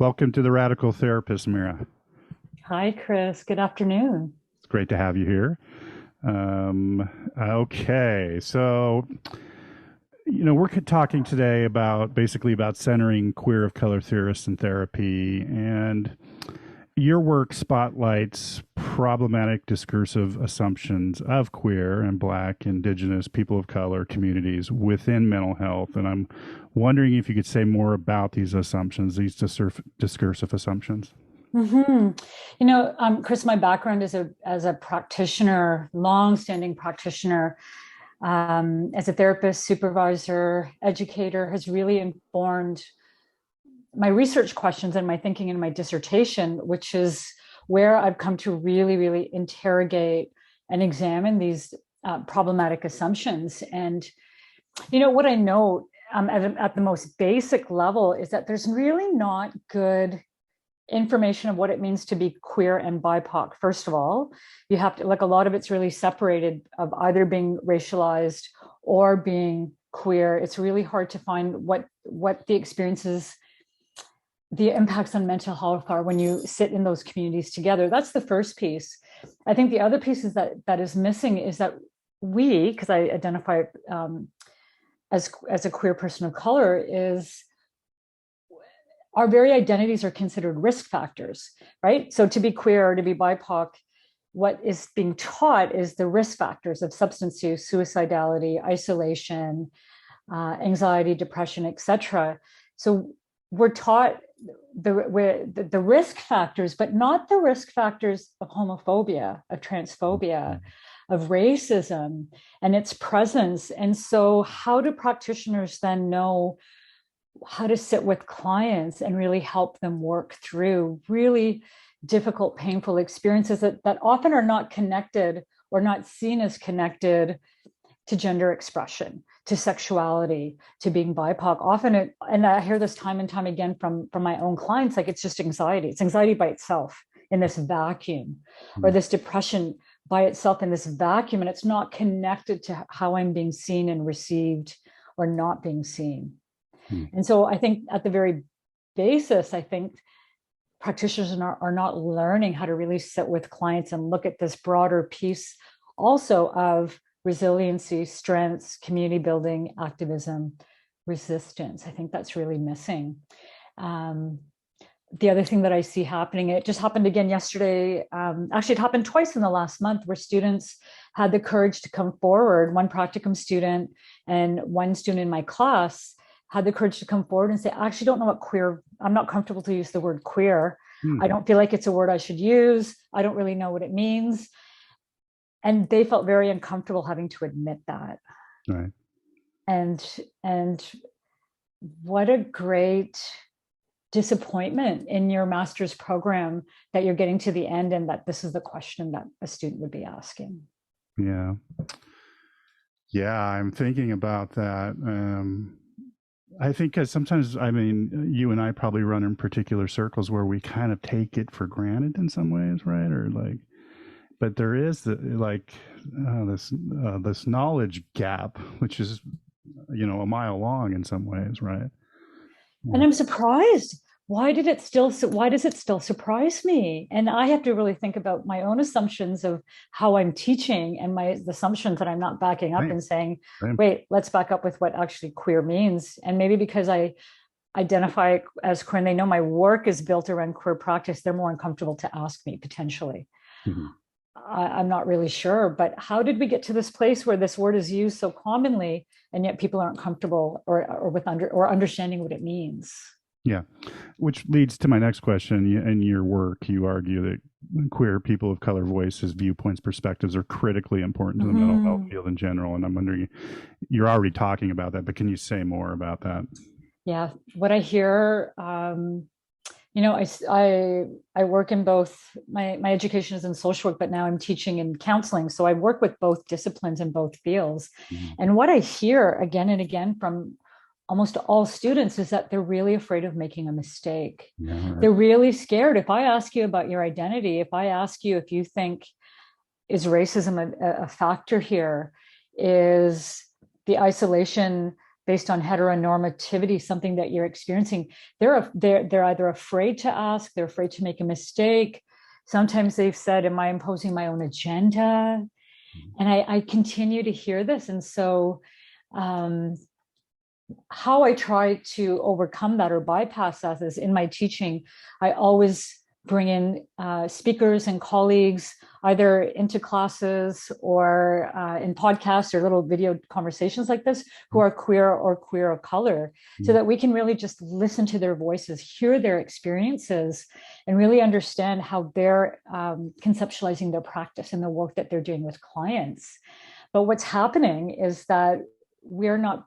Welcome to the Radical Therapist, Meera. Hi, Chris. Good afternoon. It's great to have you here. Okay, so we're talking today about basically about centering queer of color theorists in therapy, and your work spotlights problematic discursive assumptions of queer and Black, Indigenous, people of color communities within mental health, and I'm wondering if you could say more about these assumptions, these discursive assumptions. hmm Chris, my background is as a practitioner, long-standing practitioner, as a therapist, supervisor, educator, has really informed my research questions and my thinking in my dissertation, which is where I've come to really, really interrogate and examine these problematic assumptions. And what I know at the most basic level is that there's really not good information of what it means to be queer and BIPOC. First of all, you have to, like, a lot of it's really separated of either being racialized or being queer. It's really hard to find what the experiences, the impacts on mental health are when you sit in those communities together. That's the first piece. I think the other piece is that is missing is that we, because I identify as a queer person of color, is our very identities are considered risk factors, right? So to be queer or to be BIPOC, what is being taught is the risk factors of substance use, suicidality, isolation, anxiety, depression, etc. So we're taught the risk factors, but not the risk factors of homophobia, of transphobia, of racism and its presence. And so how do practitioners then know how to sit with clients and really help them work through really difficult, painful experiences that often are not connected or not seen as connected to gender expression, to sexuality, to being BIPOC. Often, and I hear this time and time again from my own clients, like it's just anxiety. It's anxiety by itself in this vacuum, or this depression by itself in this vacuum, and it's not connected to how I'm being seen and received or not being seen. And so I think at the very basis, I think practitioners are not learning how to really sit with clients and look at this broader piece also of resiliency, strengths, community building, activism, resistance. I think that's really missing. The other thing that I see happening, it just happened again yesterday. Actually, it happened twice in the last month where students had the courage to come forward. One practicum student and one student in my class had the courage to come forward and say, I actually don't know what queer, I'm not comfortable to use the word queer. I don't feel like it's a word I should use. I don't really know what it means. And they felt very uncomfortable having to admit that. Right. And what a great disappointment in your master's program that you're getting to the end and that this is the question that a student would be asking. Yeah. Yeah, I'm thinking about that. I think sometimes, you and I probably run in particular circles where we kind of take it for granted in some ways, right? Or like, but there is this knowledge gap, which is, a mile long in some ways, right? And I'm surprised. Why does it still surprise me? And I have to really think about my own assumptions of how I'm teaching and the assumptions that I'm not backing up Right. and saying, Right. wait, let's back up with what actually queer means. And maybe because I identify as queer and they know my work is built around queer practice, they're more uncomfortable to ask me potentially. Mm-hmm. I'm not really sure, but how did we get to this place where this word is used so commonly and yet people aren't comfortable or understanding what it means? Yeah, which leads to my next question. In your work, you argue that queer people of color voices, viewpoints, perspectives are critically important to the mental health field in general. And I'm wondering, you're already talking about that, but can you say more about that? Yeah, what I hear, I work in both. My education is in social work, but now I'm teaching in counseling. So I work with both disciplines in both fields. Mm-hmm. And what I hear again and again from almost all students is that they're really afraid of making a mistake. Yeah, right. They're really scared. If I ask you about your identity, if I ask you if you think, is racism a factor here? Is the isolation based on heteronormativity, something that you're experiencing, they're either afraid to ask, they're afraid to make a mistake. Sometimes they've said, am I imposing my own agenda? And I continue to hear this. And so how I try to overcome that or bypass that is in my teaching, I always bring in speakers and colleagues, either into classes or in podcasts or little video conversations like this, who are queer or queer of color, so that we can really just listen to their voices, hear their experiences, and really understand how they're conceptualizing their practice and the work that they're doing with clients. But what's happening is that we're not,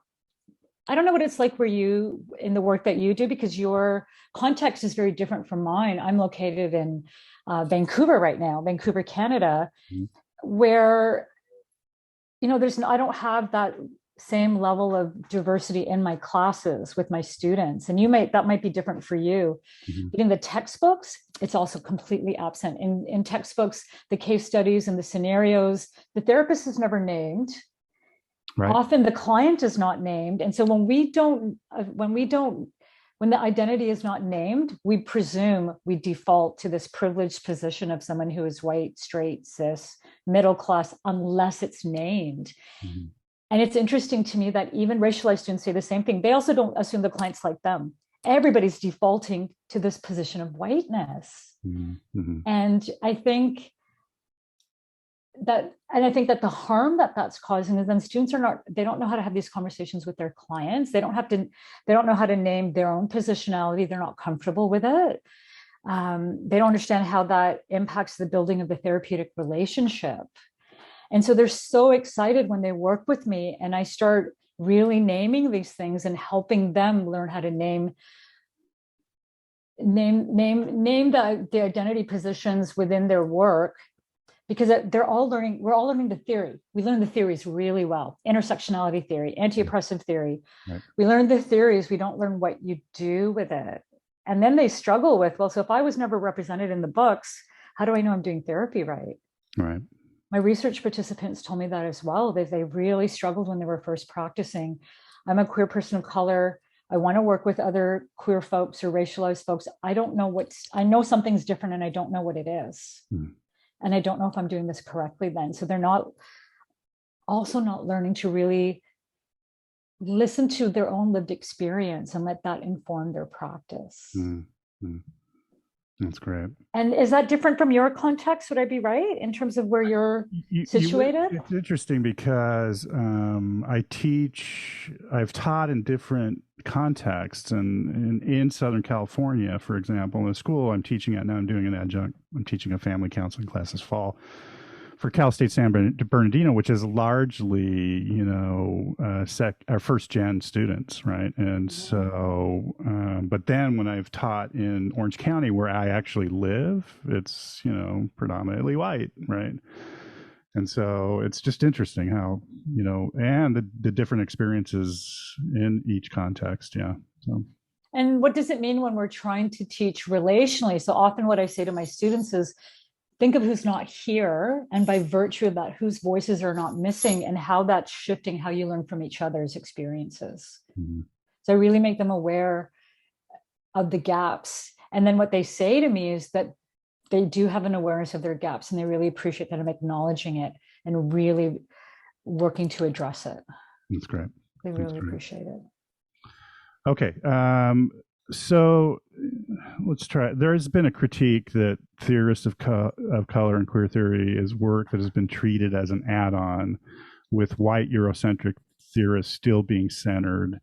I don't know what it's like where you, in the work that you do, because your context is very different from mine. I'm located in Vancouver right now, Vancouver, Canada, where, you know, I don't have that same level of diversity in my classes with my students. And that might be different for you. But in the textbooks, it's also completely absent. In textbooks, the case studies and the scenarios, the therapist is never named. Right. Often the client is not named. And so when the identity is not named, we default to this privileged position of someone who is white, straight, cis, middle class, unless it's named. And it's interesting to me that even racialized students say the same thing. They also don't assume the client's like them. Everybody's defaulting to this position of whiteness. And I think that the harm that that's causing is then students they don't know how to have these conversations with their clients. They don't know how to name their own positionality. They're not comfortable with it. They don't understand how that impacts the building of the therapeutic relationship. And so they're so excited when they work with me and I start really naming these things and helping them learn how to name the identity positions within their work. Because we're all learning the theory. We learn the theories really well. Intersectionality theory, anti-oppressive theory. Right. We learn the theories, we don't learn what you do with it. And then they struggle with, well, so if I was never represented in the books, how do I know I'm doing therapy right? Right. My research participants told me that as well. They really struggled when they were first practicing. I'm a queer person of color. I want to work with other queer folks or racialized folks. I know something's different and I don't know what it is. And I don't know if I'm doing this correctly then. So they're not learning to really listen to their own lived experience and let that inform their practice. That's great. And is that different from your context? Would I be right in terms of where you're situated? It's interesting because I've taught in different contexts, and in Southern California, for example, in the school I'm teaching at now, I'm doing an adjunct. I'm teaching a family counseling class this fall for Cal State San Bernardino, which is largely, our first gen students, right? And so, but then when I've taught in Orange County, where I actually live, it's predominantly white, right? And so it's just interesting how, and the different experiences in each context. Yeah. So. And what does it mean when we're trying to teach relationally? So often what I say to my students is, think of who's not here, and by virtue of that, whose voices are not missing, and how that's shifting how you learn from each other's experiences. So I really make them aware of the gaps. And then what they say to me is that they do have an awareness of their gaps, and they really appreciate that I'm acknowledging it and really working to address it. That's great. They really appreciate it. Okay. So let's try. There has been a critique that theorists of color and queer theory is work that has been treated as an add-on, with white Eurocentric theorists still being centered.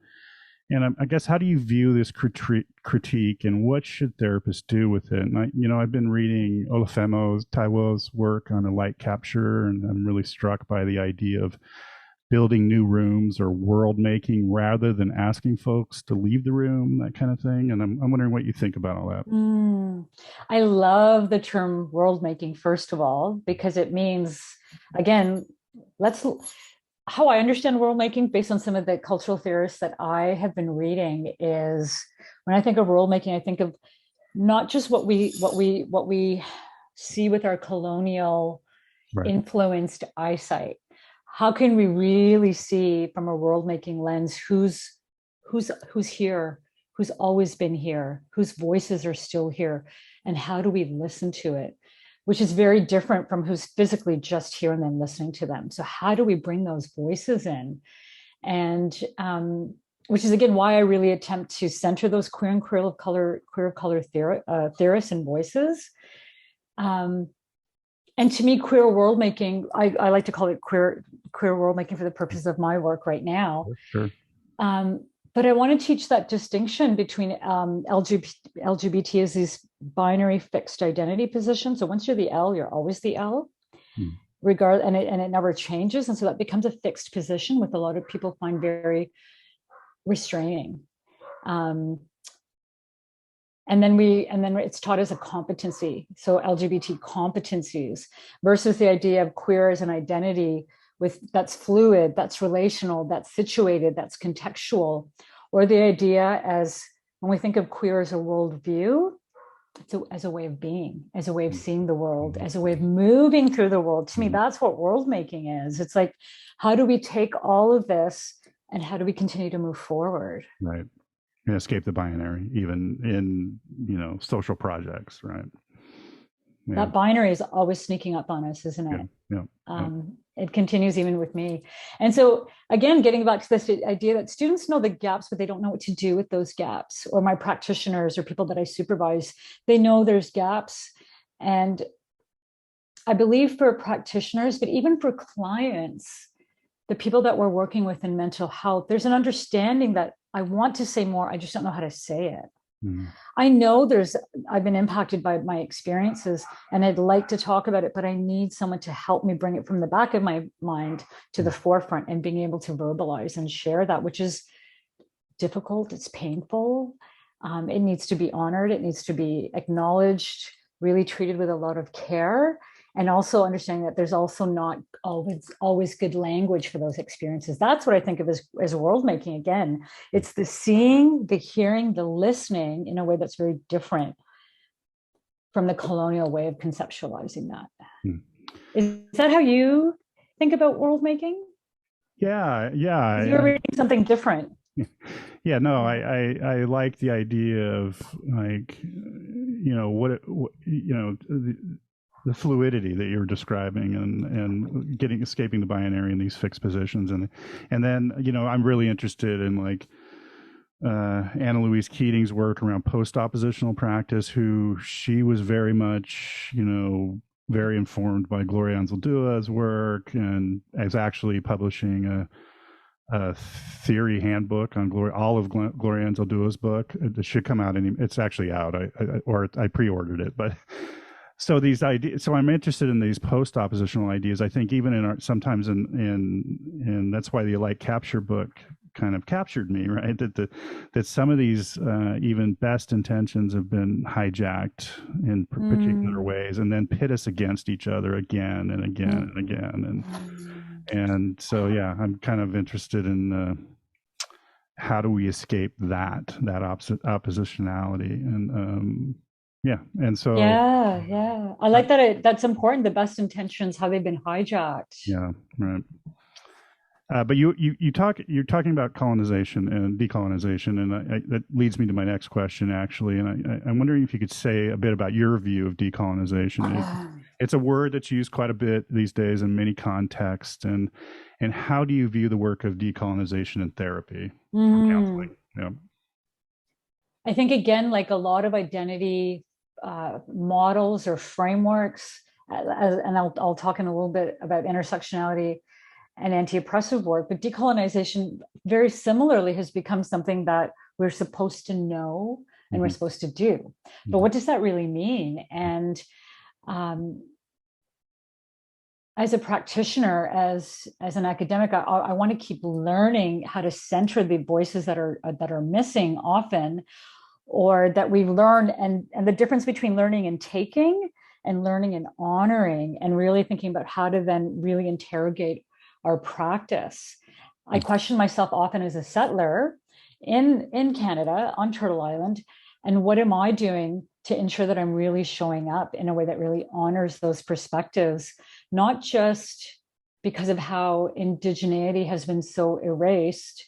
And I guess, how do you view this critique, and what should therapists do with it? And I've been reading Olufemi Taiwo's work on the light capture, and I'm really struck by the idea of building new rooms or world making rather than asking folks to leave the room, that kind of thing. And I'm wondering what you think about all that. I love the term world making, first of all, because it means, again, how I understand world making based on some of the cultural theorists that I have been reading is, when I think of world making, I think of not just what we see with our colonial influenced eyesight. how can we really see from a world making lens who's here, who's always been here, whose voices are still here, and how do we listen to it, which is very different from who's physically just here and then listening to them. So how do we bring those voices in? And which is again why I really attempt to center those queer and queer of color theorists and voices. And to me, queer world making, I like to call it queer world making for the purposes of my work right now. Sure. But I want to teach that distinction between LGBT as these binary fixed identity positions. So once you're the L, you're always the L, and it never changes. And so that becomes a fixed position, which a lot of people find very restraining. And then it's taught as a competency. So LGBT competencies versus the idea of queer as an identity that's fluid, that's relational, that's situated, that's contextual, or the idea as when we think of queer as a worldview, as a way of being, as a way of seeing the world, as a way of moving through the world. To me, that's what world making is. It's like, how do we take all of this and how do we continue to move forward? Right. And escape the binary, even in, social projects, right? Yeah. That binary is always sneaking up on us, isn't it? Yeah. It continues even with me. And so again, getting back to this idea that students know the gaps, but they don't know what to do with those gaps, or my practitioners or people that I supervise, they know there's gaps. And I believe for practitioners, but even for clients, the people that we're working with in mental health, there's an understanding that I want to say more, I just don't know how to say it. I know I've been impacted by my experiences and I'd like to talk about it, but I need someone to help me bring it from the back of my mind to the forefront and being able to verbalize and share that, which is difficult. It's painful. It needs to be honored. It needs to be acknowledged, really treated with a lot of care. And also understanding that there's also not always good language for those experiences. That's what I think of as world making. Again, it's the seeing, the hearing, the listening in a way that's very different from the colonial way of conceptualizing that. Is that how you think about world making? Yeah. You're reading something different. Yeah, no, I like the idea of the fluidity that you're describing and escaping the binary in these fixed positions. And then, I'm really interested in Anna Louise Keating's work around post-oppositional practice, she was very much, very informed by Gloria Anzaldua's work and is actually publishing a theory handbook on Gloria Anzaldua's book. It should come out. It's actually out. I pre-ordered it, but so these ideas. So I'm interested in these post-oppositional ideas. I think even sometimes in that's why the Light Capture book kind of captured me, right? That some of these even best intentions have been hijacked in particular ways, and then pit us against each other again and again and again. And so, yeah, I'm kind of interested in how do we escape that oppositionality, and and so I like that. That's important. The best intentions, how they've been hijacked. Yeah, right. But you're talking about colonization and decolonization, and that leads me to my next question, actually. And I'm wondering if you could say a bit about your view of decolonization. It's a word that's used quite a bit these days in many contexts, and how do you view the work of decolonization in therapy or counseling? Yeah. I think again, like a lot of identity models or frameworks, and I'll talk in a little bit about intersectionality and anti-oppressive work, but decolonization very similarly has become something that we're supposed to know and we're supposed to do. But what does that really mean? And as a practitioner, as an academic, I want to keep learning how to center the voices that are missing often, or that we've learned, and the difference between learning and taking and learning and honoring, and really thinking about how to then really interrogate our practice. I question myself often as a settler in Canada on Turtle Island, and what am I doing to ensure that I'm really showing up in a way that really honors those perspectives, not just because of how indigeneity has been so erased,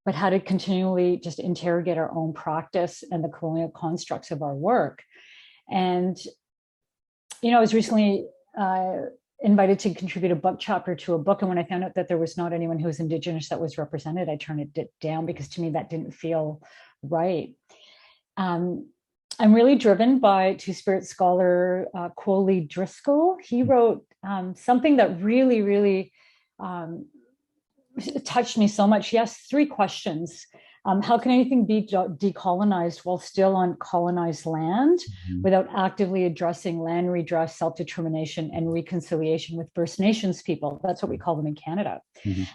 but how to continually just interrogate our own practice and the colonial constructs of our work. And, I was recently invited to contribute a book chapter to a book. And when I found out that there was not anyone who was Indigenous that was represented, I turned it down because to me that didn't feel right. I'm really driven by Two-Spirit scholar Coley Driscoll. He wrote something that really, really touched me so much. He asked 3 questions. How can anything be decolonized while still on colonized land without actively addressing land redress, self-determination, and reconciliation with First Nations people? That's what we call them in Canada.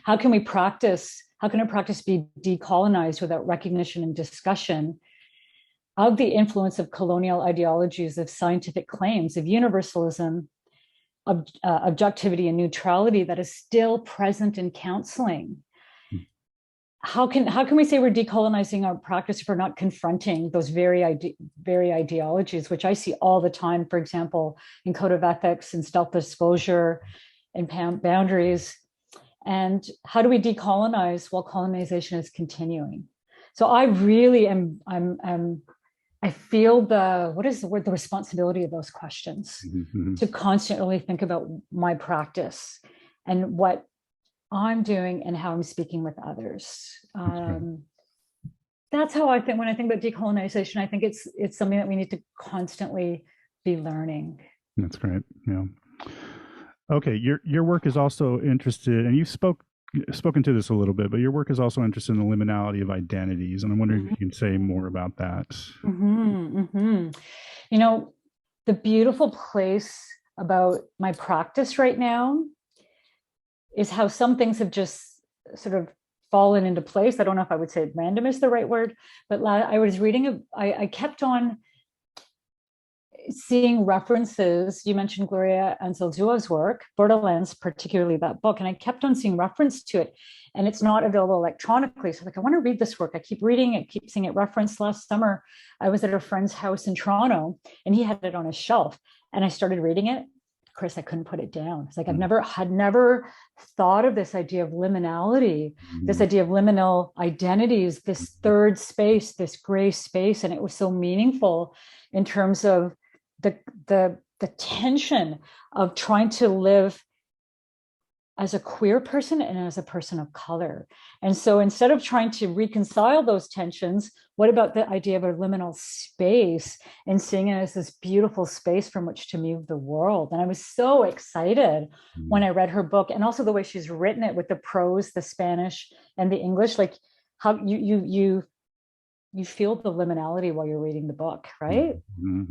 How can a practice be decolonized without recognition and discussion of the influence of colonial ideologies, of scientific claims, of universalism, objectivity, and neutrality that is still present in counseling? How can we say we're decolonizing our practice if we're not confronting those very ideologies, which I see all the time, for example, in code of ethics and self-disclosure and boundaries? And how do we decolonize while colonization is continuing? So I really I feel the responsibility of those questions to constantly think about my practice and what I'm doing and how I'm speaking with others. That's how I think when I think about decolonization. I think it's something that we need to constantly be learning. That's great. Yeah. Okay. Your work is also interested, and you've spoken to this a little bit, but your work is also interested in the liminality of identities, and I'm wondering if you can say more about that. The beautiful place about my practice right now is how some things have just sort of fallen into place. I don't know if I would say random is the right word, but I was reading, I kept on seeing references. You mentioned Gloria Anzaldúa's work, Borderlands, particularly that book, and I kept on seeing reference to it, and it's not available electronically. So I want to read this work. I keep reading it, keep seeing it referenced. Last summer, I was at a friend's house in Toronto, and he had it on his shelf, and I started reading it. Chris, I couldn't put it down. It's like had never thought of this idea of liminality, this idea of liminal identities, this third space, this gray space, and it was so meaningful in terms of the tension of trying to live as a queer person and as a person of color. And so instead of trying to reconcile those tensions, what about the idea of a liminal space and seeing it as this beautiful space from which to move the world? And I was so excited when I read her book, and also the way she's written it with the prose, the Spanish and the English, like how you feel the liminality while you're reading the book, right?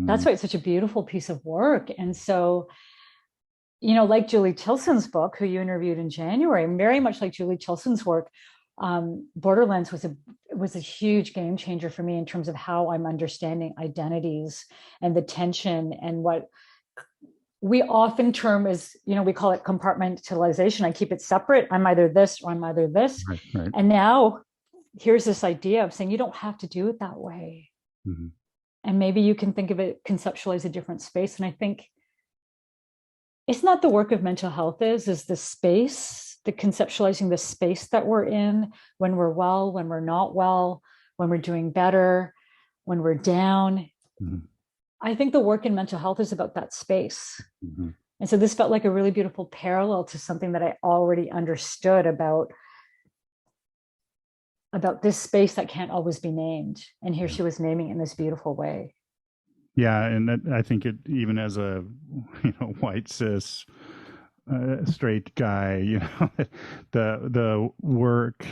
That's why it's such a beautiful piece of work. And so, like Julie Tilson's book, who you interviewed in January, very much like Julie Tilson's work, Borderlands was a huge game changer for me in terms of how I'm understanding identities and the tension and what we often term as, we call it compartmentalization. I keep it separate. I'm either this or I'm either this. Right. And now here's this idea of saying you don't have to do it that way. And maybe you can think of it, conceptualize a different space. And I think it's not the work of mental health is the space, the conceptualizing the space that we're in when we're well, when we're not well, when we're doing better, when we're down. I think the work in mental health is about that space. And so this felt like a really beautiful parallel to something that I already understood about this space that can't always be named. And here she was naming it in this beautiful way. Yeah, and I think it, even as a white cis straight guy, the work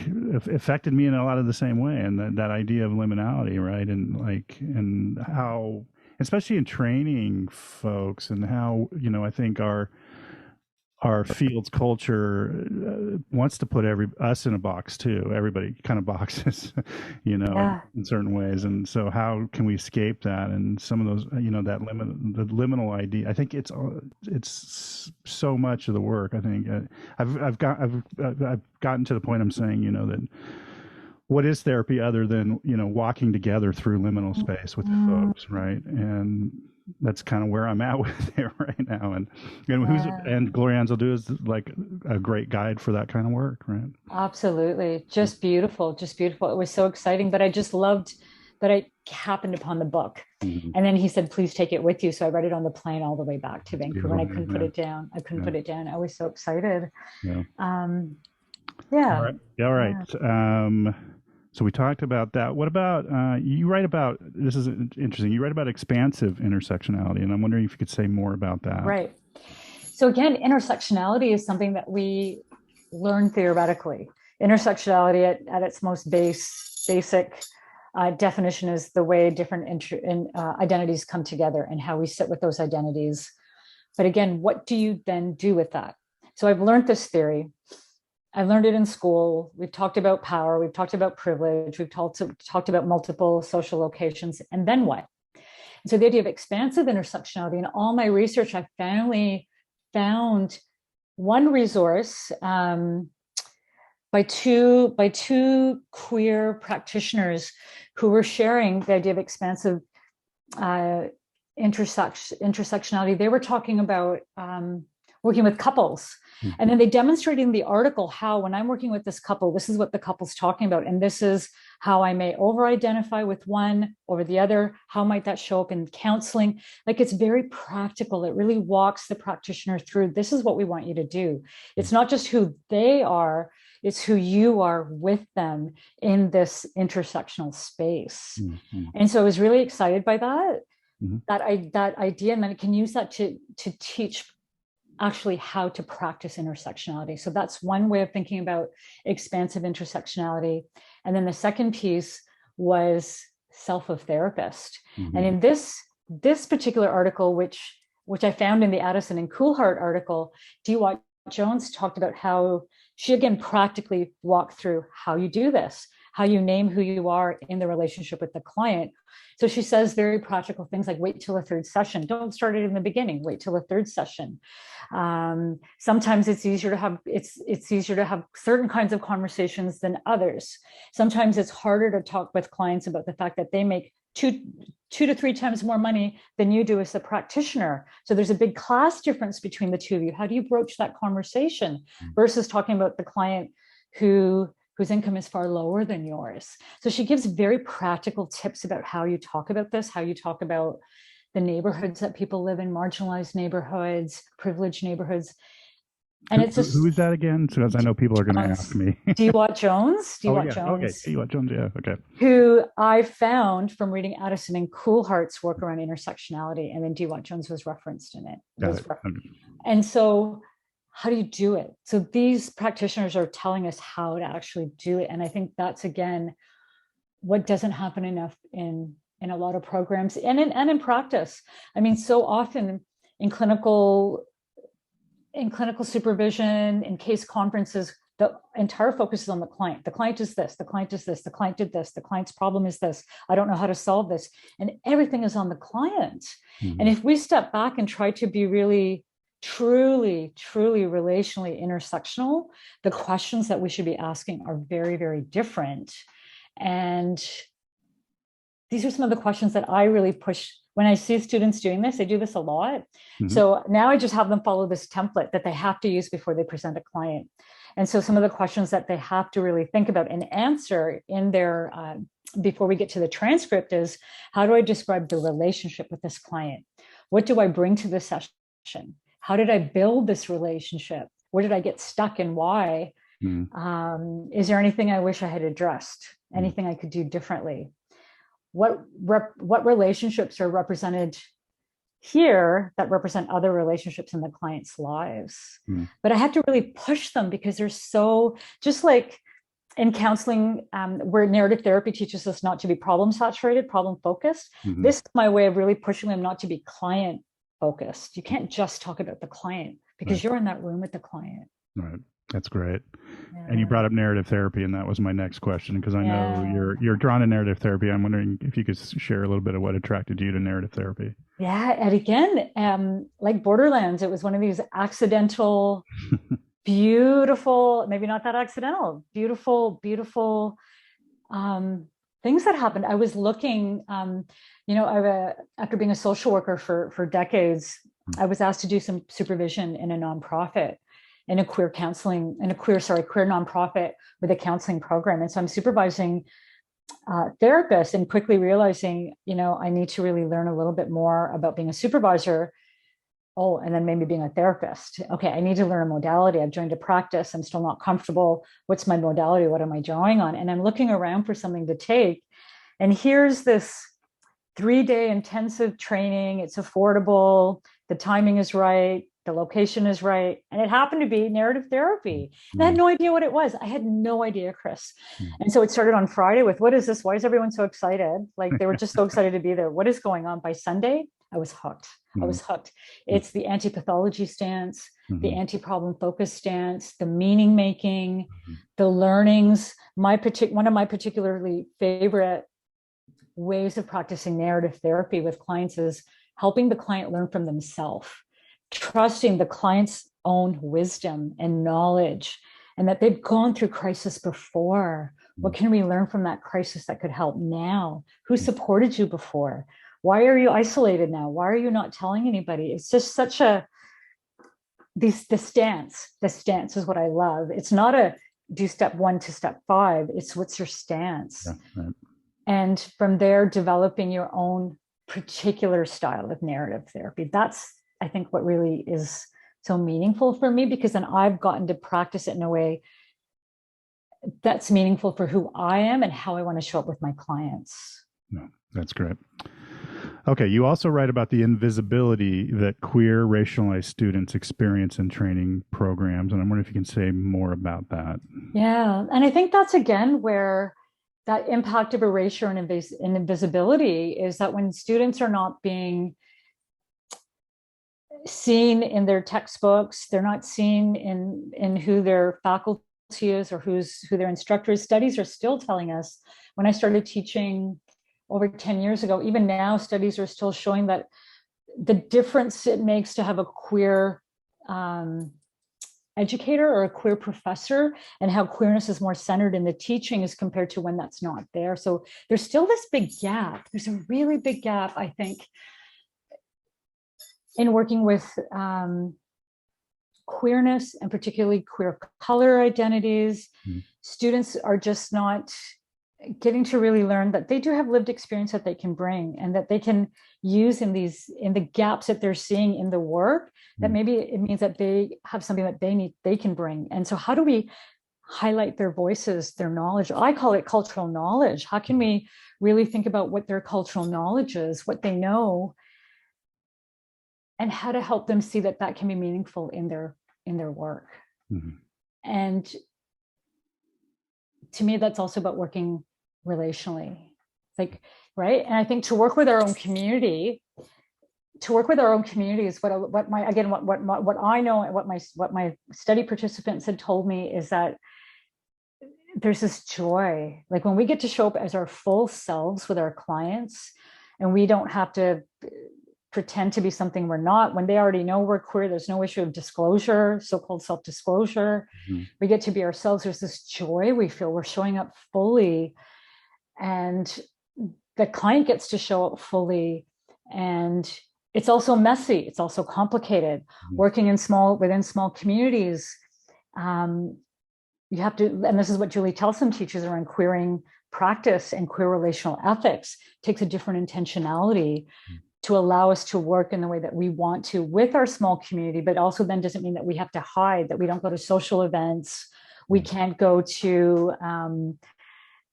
affected me in a lot of the same way, and that idea of liminality, right? And how, especially in training folks, and how I think our field's culture wants to put us in a box too. Everybody kind of boxes, in certain ways. And so how can we escape that? And some of those, the liminal idea, I think it's so much of the work. I think I've gotten to the point I'm saying, that what is therapy other than, walking together through liminal space with folks, right? And that's kind of where I'm at with it right now. Yeah. And Gloria Anzaldúa is like a great guide for that kind of work, right? Absolutely. Just beautiful. Just beautiful. It was so exciting. But I just loved that I happened upon the book. Mm-hmm. And then he said, please take it with you. So I read it on the plane all the way back to It's Vancouver and beautiful. I couldn't put Yeah. it down. I couldn't Yeah. put it down. I was so excited. Yeah. All Yeah. right. Yeah, all right. Yeah. So we talked about that. What about you write about this is interesting. You write about expansive intersectionality, and I'm wondering if you could say more about that. Right. So again, intersectionality is something that we learn theoretically. Intersectionality at its most basic definition is the way different identities come together and how we sit with those identities. But again, what do you then do with that? So I've learned this theory. I learned it in school. We've talked about power. We've talked about privilege. We've talked about multiple social locations. And then what? So the idea of expansive intersectionality, in all my research, I finally found one resource by two queer practitioners who were sharing the idea of expansive intersectionality. They were talking about working with couples. Mm-hmm. And then they demonstrated in the article how, when I'm working with this couple, this is what the couple's talking about. And this is how I may over-identify with one over the other. How might that show up in counseling? Like, it's very practical. It really walks the practitioner through. This is what we want you to do. It's not just who they are, it's who you are with them in this intersectional space. Mm-hmm. And so I was really excited by that, mm-hmm. that idea, and then it can use that to teach actually how to practice intersectionality. So that's one way of thinking about expansive intersectionality. And then the second piece was self of therapist. Mm-hmm. And in this particular article, which I found in the Addison and Coulthart article, Dee-Watt Jones talked about how she again practically walked through how you do this, how you name who you are in the relationship with the client. So she says very practical things like wait till a third session. Don't start it in the beginning. Wait till a third session. Sometimes it's easier to have certain kinds of conversations than others. Sometimes it's harder to talk with clients about the fact that they make two to three times more money than you do as a practitioner. So there's a big class difference between the two of you. How do you broach that conversation versus talking about the client whose income is far lower than yours? So she gives very practical tips about how you talk about this, how you talk about the neighborhoods that people live in, marginalized neighborhoods, privileged neighborhoods. And it's just who is that again? Because I know people are going to ask me. Dee-Watt Jones. Dee-Watt Jones. Okay, Dee-Watt Jones. Yeah. Okay. Who I found from reading Addison and Coulthart's work around intersectionality, and then Dee-Watt Jones was referenced in it. And so, how do you do it? So these practitioners are telling us how to actually do it, and I think that's again what doesn't happen enough in a lot of programs and in practice. I mean, so often in clinical supervision, in case conferences, the entire focus is on the client. The client is this, the client is this, the client did this, the client's problem is this, I don't know how to solve this. And everything is on the client. Mm-hmm. And if we step back and try to be really, truly relationally intersectional, the questions that we should be asking are very, very different. And these are some of the questions that I really push when I see students doing this. I do this a lot. Mm-hmm. So now I just have them follow this template that they have to use before they present a client. And so some of the questions that they have to really think about and answer in their, before we get to the transcript is, how do I describe the relationship with this client? What do I bring to this session? How did I build this relationship? Where did I get stuck and why? Mm-hmm. Is there anything I wish I had addressed? Anything I could do differently? What relationships are represented here that represent other relationships in the client's lives? Mm. But I have to really push them because they're so, just like in counseling, where narrative therapy teaches us not to be problem saturated, problem focused. Mm-hmm. This is my way of really pushing them not to be client focused. You can't just talk about the client because you're in that room with the client. Right. That's great. Yeah. And you brought up narrative therapy, and that was my next question, because I know you're drawn to narrative therapy. I'm wondering if you could share a little bit of what attracted you to narrative therapy. Yeah, and again, like Borderlands, it was one of these accidental, beautiful, maybe not that accidental, beautiful things that happened. I was looking, after being a social worker for decades, I was asked to do some supervision in a nonprofit, in a queer nonprofit with a counseling program. And so I'm supervising therapists and quickly realizing, I need to really learn a little bit more about being a supervisor. Oh, and then maybe being a therapist. Okay, I need to learn a modality. I've joined a practice. I'm still not comfortable. What's my modality? What am I drawing on? And I'm looking around for something to take. And here's this 3-day intensive training. It's affordable. The timing is right. The location is right. And it happened to be narrative therapy. And I had no idea what it was. I had no idea, Chris. And so it started on Friday with, what is this? Why is everyone so excited? Like, they were just so excited to be there. What is going on? By Sunday, I was hooked. I was hooked. It's the anti-pathology stance, the anti-problem focus stance, the meaning making, the learnings. One of my particularly favorite ways of practicing narrative therapy with clients is helping the client learn from themselves, trusting the client's own wisdom and knowledge, and that they've gone through crisis before. What can we learn from that crisis that could help now? Who supported you before? Why are you isolated now? Why are you not telling anybody? It's just such the stance is what I love. It's not a do step 1 to step 5. It's what's your stance. Yeah, right. And from there, developing your own particular style of narrative therapy. That's, I think, what really is so meaningful for me, because then I've gotten to practice it in a way that's meaningful for who I am and how I want to show up with my clients. No, that's great. Okay, you also write about the invisibility that queer racialized students experience in training programs, and I'm wondering if you can say more about that. Yeah, and I think that's, again, where that impact of erasure and invisibility is that when students are not being seen in their textbooks, they're not seen in who their faculty is or who their instructor is. Studies are still telling us, when I started teaching over 10 years ago, even now, studies are still showing that the difference it makes to have a queer educator or a queer professor, and how queerness is more centered in the teaching as compared to when that's not there. So there's still this big gap. There's a really big gap, I think, in working with queerness, and particularly queer color identities. Students are just not getting to really learn that they do have lived experience that they can bring, and that they can use in the gaps that they're seeing in the work, that maybe it means that they have something that they can bring. And so how do we highlight their voices, their knowledge? I call it cultural knowledge. How can we really think about what their cultural knowledge is, what they know, and how to help them see that can be meaningful in their work? And to me, that's also about working relationally, like, right? And I think to work with our own community is what I know, and what my study participants had told me, is that there's this joy, like when we get to show up as our full selves with our clients, and we don't have to pretend to be something we're not. When they already know we're queer, there's no issue of disclosure, so-called self-disclosure. We get to be ourselves. There's this joy we feel. We're showing up fully, and the client gets to show up fully. And it's also messy. It's also complicated. Working within small communities, you have to, and this is what Julie Telsom teaches around queering practice and queer relational ethics, takes a different intentionality to allow us to work in the way that we want to with our small community, but also then doesn't mean that we have to hide, that we don't go to social events. We can't go to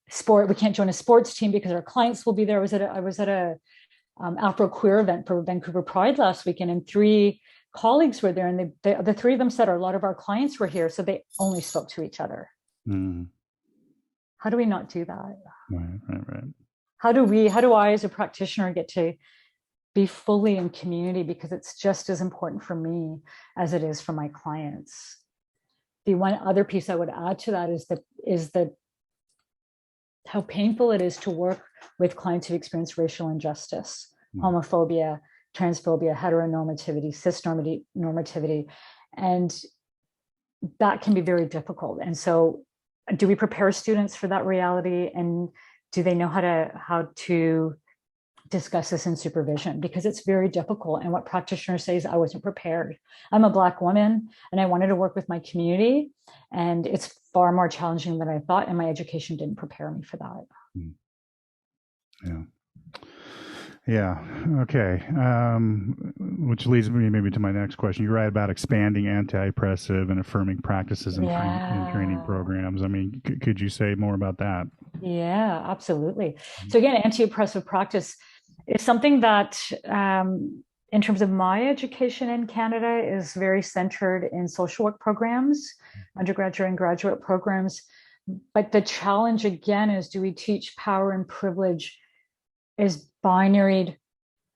sport. We can't join a sports team because our clients will be there. I was at a Afro queer event for Vancouver Pride last weekend, and 3 colleagues were there, and the 3 of them said a lot of our clients were here, so they only spoke to each other. How do we not do that? Right. How do I as a practitioner get to be fully in community, because it's just as important for me as it is for my clients? The one other piece I would add to that is how painful it is to work with clients who experience racial injustice, homophobia, transphobia, heteronormativity, cisnormativity, and that can be very difficult. And so, do we prepare students for that reality? And do they know how to discuss this in supervision? Because it's very difficult. And what practitioners say is, I wasn't prepared. I'm a Black woman and I wanted to work with my community, and it's far more challenging than I thought. And my education didn't prepare me for that. Yeah. Yeah. Okay. Which leads me maybe to my next question. You write about expanding anti-oppressive and affirming practices in training programs. I mean, could you say more about that? Yeah, absolutely. So again, anti-oppressive practice is something that, in terms of my education in Canada, is very centered in social work programs, undergraduate and graduate programs. But the challenge again is, do we teach power and privilege as binary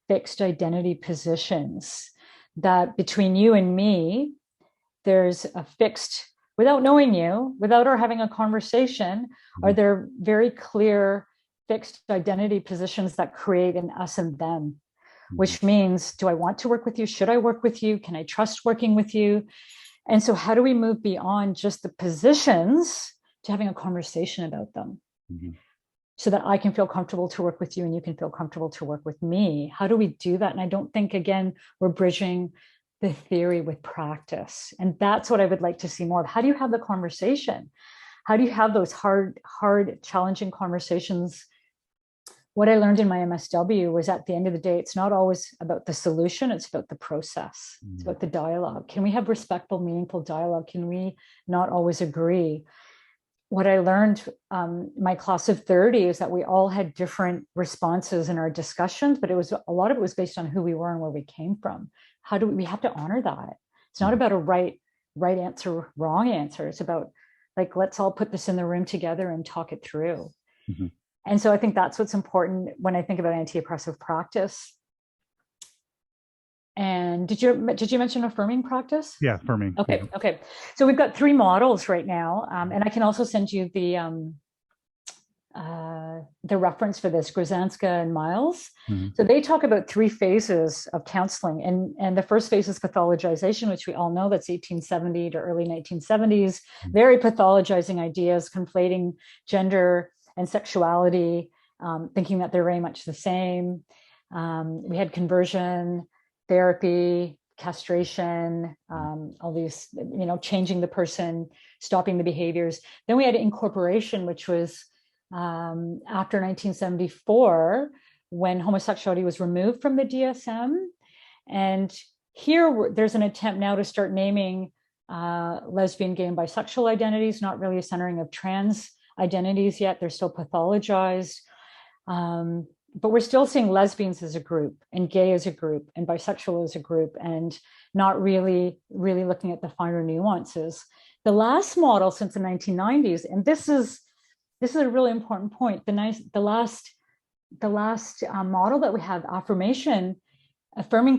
fixed identity positions, that between you and me, there's a fixed, without knowing you, without our having a conversation, are there very clear fixed identity positions that create an us and them, which means, do I want to work with you? Should I work with you? Can I trust working with you? And so how do we move beyond just the positions to having a conversation about them? So that I can feel comfortable to work with you and you can feel comfortable to work with me. How do we do that? And I don't think, again, we're bridging the theory with practice. And that's what I would like to see more of. How do you have the conversation? How do you have those hard, challenging conversations? What I learned in my MSW was, at the end of the day, it's not always about the solution, it's about the process. It's about the dialogue. Can we have respectful, meaningful dialogue? Can we not always agree? What I learned, my class of 30, is that we all had different responses in our discussions, but a lot of it was based on who we were and where we came from. How do we have to honor that? It's not about a right answer, wrong answer. It's about, like, let's all put this in the room together and talk it through. And so I think that's what's important when I think about anti-oppressive practice. And did you mention affirming practice? Yeah, affirming. Okay. Yeah. Okay. So we've got 3 models right now, and I can also send you the reference for this, Grzanska and Miles. So they talk about 3 phases of counseling, and the first phase is pathologization, which we all know, that's 1870 to early 1970s, very pathologizing ideas, conflating gender and sexuality, thinking that they're very much the same. We had conversion therapy, castration, all these, changing the person, stopping the behaviors. Then we had incorporation, which was after 1974, when homosexuality was removed from the DSM. And here there's an attempt now to start naming lesbian, gay, and bisexual identities, not really a centering of trans identities yet. They're still pathologized. But we're still seeing lesbians as a group, and gay as a group, and bisexual as a group, and not really looking at the finer nuances. The last model since the 1990s, and this is a really important point, the last model that we have, affirming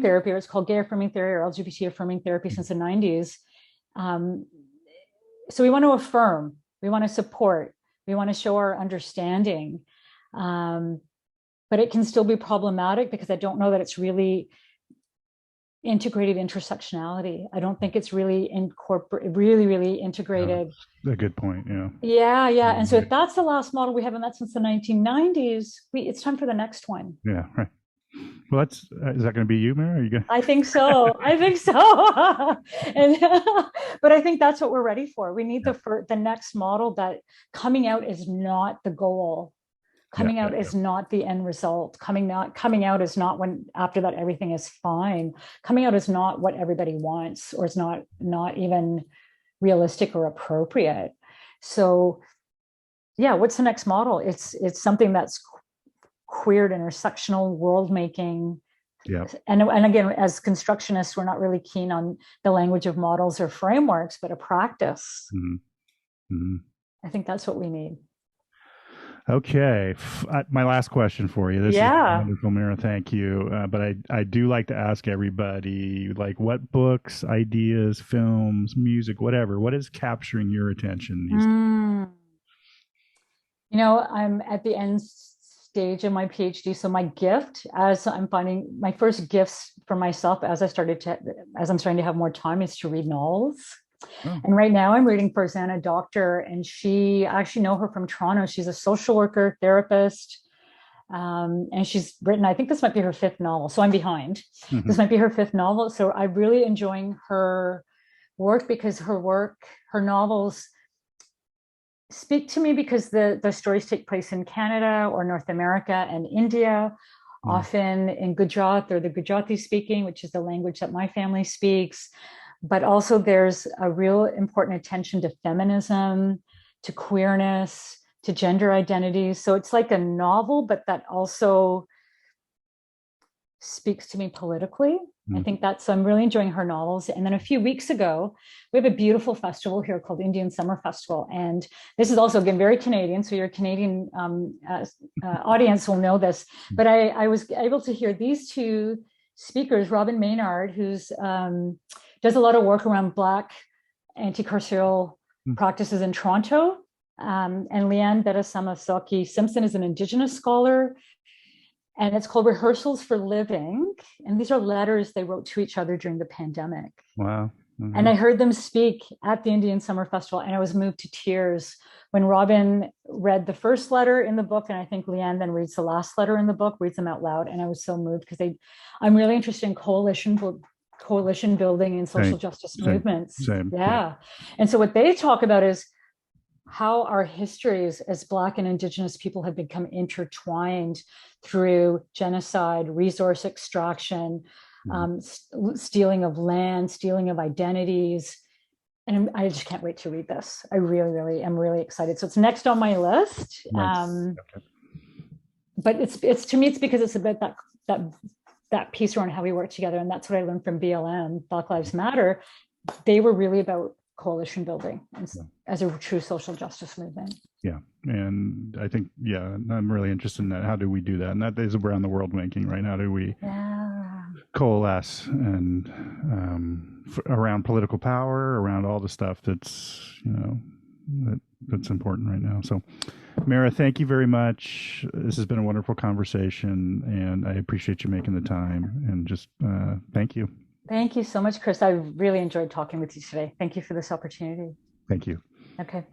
therapy, or it's called gay affirming therapy or LGBT affirming therapy, since the 90s. So we want to affirm, we want to support, we want to show our understanding. But it can still be problematic because I don't know that it's really integrated intersectionality. I don't think it's really integrated. A good point. Yeah. Yeah. And so if that's the last model we have, and that's since the 1990s, it's time for the next one. Yeah. Right. Well, is that going to be you, Meera? Are you going? I think so. But I think that's what we're ready for. We need the next model, that coming out is not the goal. Coming out is not the end result. Coming out is not when after that everything is fine. Coming out is not what everybody wants, or is not even realistic or appropriate. So, what's the next model? It's something that's queered, intersectional, world making. Yeah. And again, as constructionists, we're not really keen on the language of models or frameworks, but a practice. I think that's what we need. Okay, my last question for you. This is wonderful, Meera. Thank you. But I do like to ask everybody, like, what books, ideas, films, music, whatever, what is capturing your attention these days? I'm at the end stage of my PhD, so my gift, as I'm finding my first gifts for myself, as I'm starting to have more time, is to read novels. Oh. And right now I'm reading for Xana Doctor, and I actually know her from Toronto. She's a social worker, therapist, and she's written, I think this might be her fifth novel. So I'm behind. Mm-hmm. This might be her fifth novel. So I'm really enjoying her work because her novels speak to me because the stories take place in Canada or North America and India, often in Gujarat or the Gujarati speaking, which is the language that my family speaks. But also there's a real important attention to feminism, to queerness, to gender identities. So it's like a novel, but that also speaks to me politically. I think so I'm really enjoying her novels. And then a few weeks ago, we have a beautiful festival here called Indian Summer Festival. And this is also, again, very Canadian. So your Canadian audience will know this. But I was able to hear these two speakers, Robin Maynard, who's does a lot of work around Black anti-carceral practices in Toronto. And Leanne Betasama Simpson is an Indigenous scholar. And it's called Rehearsals for Living. And these are letters they wrote to each other during the pandemic. Wow. Mm-hmm. And I heard them speak at the Indian Summer Festival, and I was moved to tears when Robin read the first letter in the book. And I think Leanne then reads the last letter in the book, reads them out loud. And I was so moved because I'm really interested in coalition building and social justice movements. Yeah. And so what they talk about is how our histories as Black and Indigenous people have become intertwined through genocide, resource extraction, stealing of land, stealing of identities. And I just can't wait to read this. I really, really am really excited. So it's next on my list. Nice. But it's to me, it's because it's about that piece around how we work together. And that's what I learned from BLM, Black Lives Matter. They were really about coalition building as a true social justice movement. Yeah. And I think, I'm really interested in that. How do we do that? And that is around the world making, right? How do we coalesce and around political power, around all the stuff that's, that's important right now. So, Meera, thank you very much. This has been a wonderful conversation, and I appreciate you making the time. And just thank you. Thank you so much, Chris. I really enjoyed talking with you today. Thank you for this opportunity. Thank you. Okay.